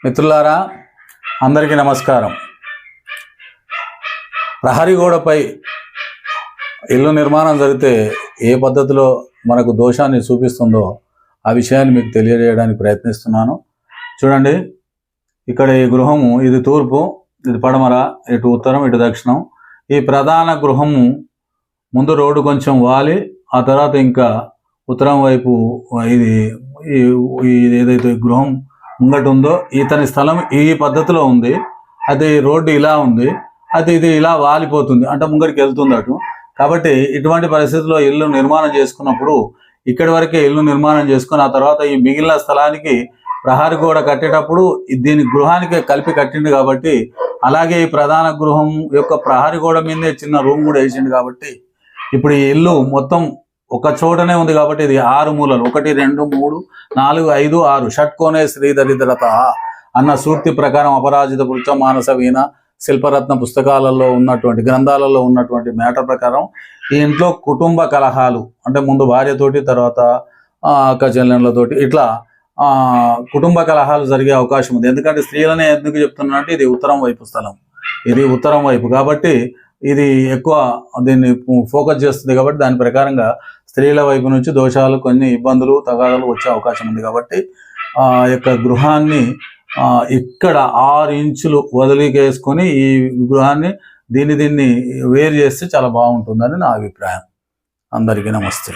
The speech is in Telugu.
మిత్రులారా, అందరికీ నమస్కారం. ప్రహరీ గోడపై ఇల్లు నిర్మాణం జరిగితే ఏ పద్ధతిలో మనకు దోషాన్ని చూపిస్తుందో ఆ విషయాన్ని మీకు తెలియజేయడానికి ప్రయత్నిస్తున్నాను. చూడండి, ఇక్కడ ఈ గృహము, ఇది తూర్పు, ఇది పడమర, ఇటు ఉత్తరం, ఇటు దక్షిణం. ఈ ప్రధాన గృహము ముందు రోడ్డు కొంచెం వాలి, ఆ తర్వాత ఇంకా ఉత్తరం వైపు ఇది ఏదైతే గృహం ముంగట ఉందో ఇతని స్థలం ఈ పద్ధతిలో ఉంది. అది రోడ్డు ఇలా ఉంది, అది ఇది ఇలా వాలిపోతుంది, అంటే ముంగడికి వెళ్తుంది అటు. కాబట్టి ఇటువంటి పరిస్థితుల్లో ఇల్లు నిర్మాణం చేసుకున్నప్పుడు ఇక్కడి వరకే ఇల్లు నిర్మాణం చేసుకుని ఆ తర్వాత ఈ మిగిలిన స్థలానికి ప్రహరీ గోడ కట్టేటప్పుడు దీని గృహానికి కలిపి కట్టిండు. కాబట్టి అలాగే ఈ ప్రధాన గృహం యొక్క ప్రహరీ గోడ మీదే చిన్న రూమ్ కూడా వేసిండు. కాబట్టి ఇప్పుడు ఈ ఇల్లు మొత్తం ఒక చోటనే ఉంది. కాబట్టి ఇది 6 మూలలు, 1, 2, 3, 4, 5, 6 షట్కోనే శ్రీదరిద్రత అన్న సూక్తి ప్రకారం అపరాజిత పురుష మానస వీణ శిల్పరత్న పుస్తకాలలో ఉన్నటువంటి గ్రంథాలలో ఉన్నటువంటి మ్యాటర్ ప్రకారం ఈ ఇంట్లో కుటుంబ కలహాలు, అంటే ముందు భార్యతోటి, తర్వాత అక్క చెల్లెళ్ళతోటి, ఇట్లా కుటుంబ కలహాలు జరిగే అవకాశం ఉంది. ఎందుకంటే స్త్రీలనే ఎందుకు చెప్తున్నానంటే ఇది ఉత్తరం వైపు స్థలం, ఇది ఉత్తరం వైపు. కాబట్టి ఇది ఎక్కువ దీన్ని ఫోకస్ చేస్తుంది. కాబట్టి దాని ప్రకారంగా స్త్రీల వైపు నుంచి దోషాలు, కొన్ని ఇబ్బందులు, తగాదాలు వచ్చే అవకాశం ఉంది. కాబట్టి యొక్క గృహాన్ని ఇక్కడ 6 ఇంచులు వదిలికేసుకొని ఈ గృహాన్ని దీన్ని వేరు చేస్తే చాలా బాగుంటుందని నా అభిప్రాయం. అందరికీ నమస్తే.